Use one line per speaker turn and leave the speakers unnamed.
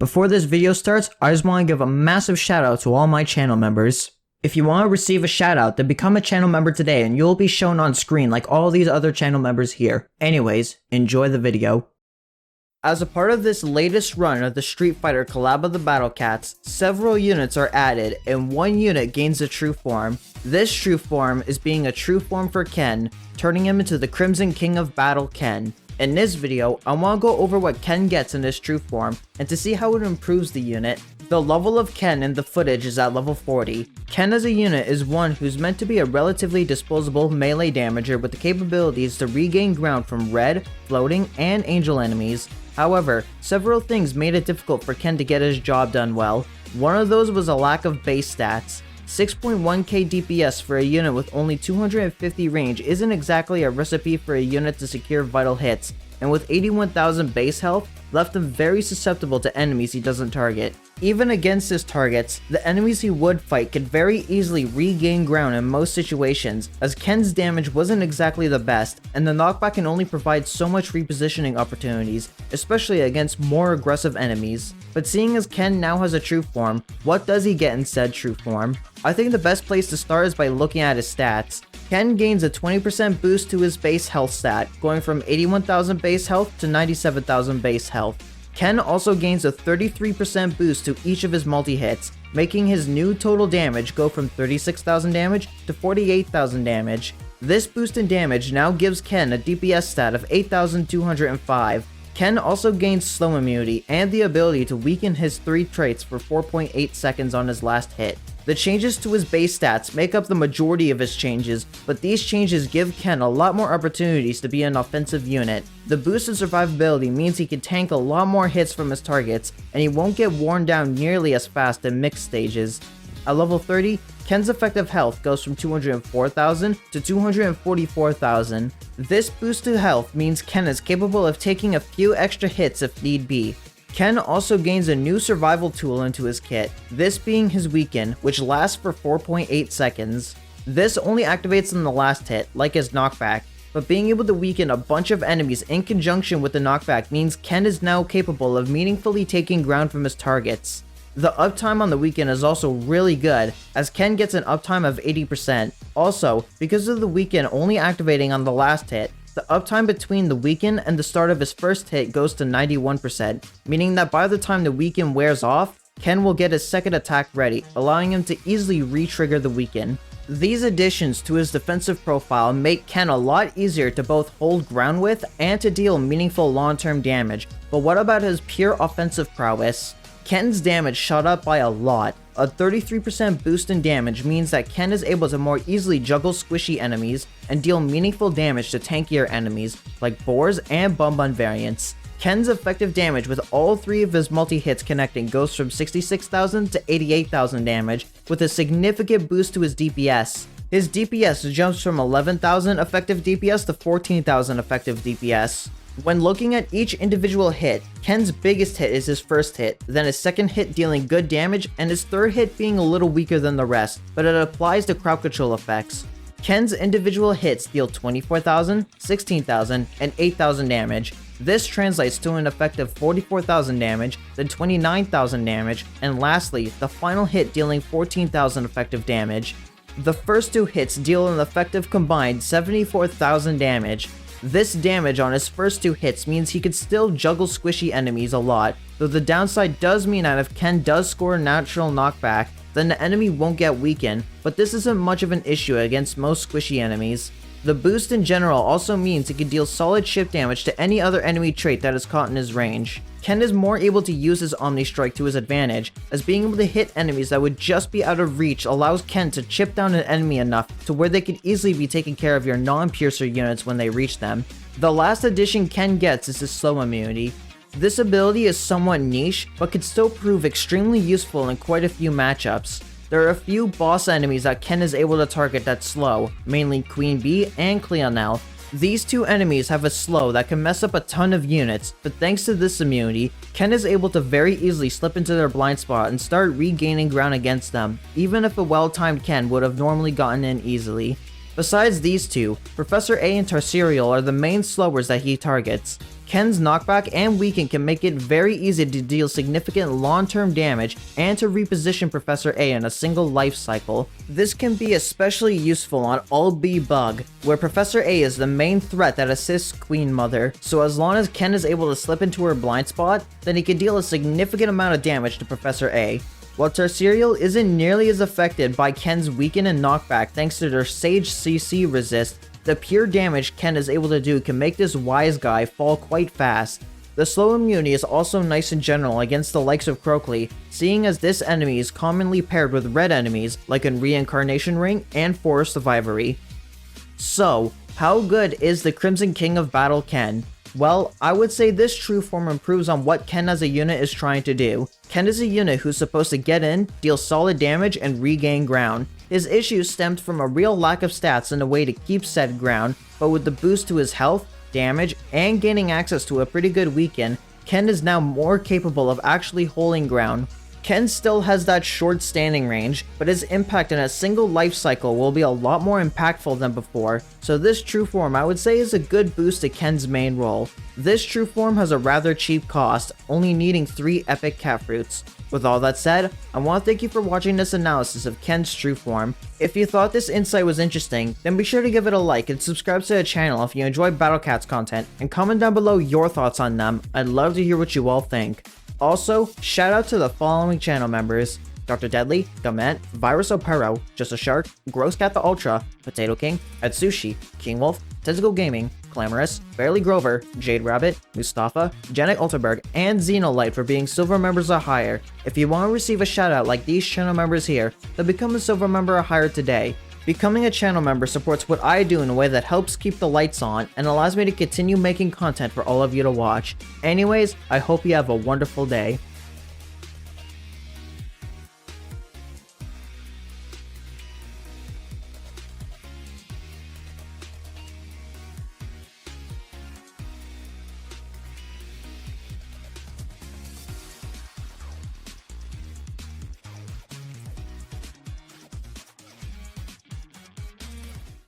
Before this video starts, I just want to give a massive shout out to all my channel members. If you want to receive a shout out, then become a channel member today and you'll be shown on screen like all these other channel members here. Anyways, enjoy the video. As a part of this latest run of the Street Fighter Collab of the Battle Cats, several units are added and one unit gains a true form. This true form is being a true form for Ken, turning him into the Crimson King of Battle Ken. In this video, I want to go over what Ken gets in this true form, and to see how it improves the unit. The level of Ken in the footage is at level 40. Ken as a unit is one who's meant to be a relatively disposable melee damager with the capabilities to regain ground from red, floating, and angel enemies. However, several things made it difficult for Ken to get his job done well. One of those was a lack of base stats. 6.1k DPS for a unit with only 250 range isn't exactly a recipe for a unit to secure vital hits, and with 81,000 base health, left him very susceptible to enemies he doesn't target. Even against his targets, the enemies he would fight could very easily regain ground in most situations, as Ken's damage wasn't exactly the best, and the knockback can only provide so much repositioning opportunities, especially against more aggressive enemies. But seeing as Ken now has a true form, what does he get in said true form? I think the best place to start is by looking at his stats. Ken gains a 20% boost to his base health stat, going from 81,000 base health to 97,000 base health. Ken also gains a 33% boost to each of his multi-hits, making his new total damage go from 36,000 damage to 48,000 damage. This boost in damage now gives Ken a DPS stat of 8,205. Ken also gains slow immunity and the ability to weaken his 3 traits for 4.8 seconds on his last hit. The changes to his base stats make up the majority of his changes, but these changes give Ken a lot more opportunities to be an offensive unit. The boost in survivability means he can tank a lot more hits from his targets, and he won't get worn down nearly as fast in mixed stages. At level 30, Ken's effective health goes from 204,000 to 244,000. This boost to health means Ken is capable of taking a few extra hits if need be. Ken also gains a new survival tool into his kit, this being his weaken, which lasts for 4.8 seconds. This only activates on the last hit, like his knockback, but being able to weaken a bunch of enemies in conjunction with the knockback means Ken is now capable of meaningfully taking ground from his targets. The uptime on the weaken is also really good, as Ken gets an uptime of 80%. Also, because of the weaken only activating on the last hit, the uptime between the weaken and the start of his first hit goes to 91%, meaning that by the time the weaken wears off, Ken will get his second attack ready, allowing him to easily re-trigger the weaken. These additions to his defensive profile make Ken a lot easier to both hold ground with and to deal meaningful long-term damage, but what about his pure offensive prowess? Ken's damage shot up by a lot. A 33% boost in damage means that Ken is able to more easily juggle squishy enemies and deal meaningful damage to tankier enemies like boars and Bun variants. Ken's effective damage with all 3 of his multi-hits connecting goes from 66,000 to 88,000 damage, with a significant boost to his DPS. His DPS jumps from 11,000 effective DPS to 14,000 effective DPS. When looking at each individual hit, Ken's biggest hit is his first hit, then his second hit dealing good damage, and his third hit being a little weaker than the rest, but it applies to crowd control effects. Ken's individual hits deal 24,000, 16,000, and 8,000 damage. This translates to an effective 44,000 damage, then 29,000 damage, and lastly, the final hit dealing 14,000 effective damage. The first 2 hits deal an effective combined 74,000 damage. This damage on his first 2 hits means he could still juggle squishy enemies a lot, though the downside does mean that if Ken does score a natural knockback, then the enemy won't get weakened, but this isn't much of an issue against most squishy enemies. The boost in general also means he can deal solid chip damage to any other enemy trait that is caught in his range. Ken is more able to use his Omni Strike to his advantage, as being able to hit enemies that would just be out of reach allows Ken to chip down an enemy enough to where they can easily be taking care of your non-piercer units when they reach them. The last addition Ken gets is his slow immunity. This ability is somewhat niche, but can still prove extremely useful in quite a few matchups. There are a few boss enemies that Ken is able to target that's slow, mainly Queen Bee and Cleonel. These 2 enemies have a slow that can mess up a ton of units, but thanks to this immunity, Ken is able to very easily slip into their blind spot and start regaining ground against them, even if a well-timed Ken would have normally gotten in easily. Besides these two, Professor A and Tarsirial are the main slowers that he targets. Ken's knockback and weaken can make it very easy to deal significant long-term damage and to reposition Professor A in a single life cycle. This can be especially useful on All B Bug, where Professor A is the main threat that assists Queen Mother, so as long as Ken is able to slip into her blind spot, then he can deal a significant amount of damage to Professor A. While Tarsirial isn't nearly as affected by Ken's weaken and knockback thanks to their Sage CC resist, the pure damage Ken is able to do can make this wise guy fall quite fast. The slow immunity is also nice in general against the likes of Croakley, seeing as this enemy is commonly paired with red enemies like in Reincarnation Ring and Forest of Ivory. So, how good is the Crimson King of Battle Ken? Well, I would say this true form improves on what Ken as a unit is trying to do. Ken is a unit who's supposed to get in, deal solid damage, and regain ground. His issues stemmed from a real lack of stats and a way to keep said ground, but with the boost to his health, damage, and gaining access to a pretty good weaken, Ken is now more capable of actually holding ground. Ken still has that short standing range, but his impact in a single life cycle will be a lot more impactful than before, so this true form I would say is a good boost to Ken's main role. This true form has a rather cheap cost, only needing 3 epic cat fruits. With all that said, I want to thank you for watching this analysis of Ken's true form. If you thought this insight was interesting, then be sure to give it a like and subscribe to the channel if you enjoy Battle Cats content, and comment down below your thoughts on them. I'd love to hear what you all think. Also, shout out to the following channel members: Dr. Deadly, Gament, Virus Opero, Just a Shark, Gross Cat the Ultra, Potato King, Atsushi, King Wolf, Tentacle Gaming, Clamorous, Barely Grover, Jade Rabbit, Mustafa, Janet Alterberg, and Xenolight for being silver members or higher. If you want to receive a shout out like these channel members here, then become a silver member or higher today. Becoming a channel member supports what I do in a way that helps keep the lights on and allows me to continue making content for all of you to watch. Anyways, I hope you have a wonderful day.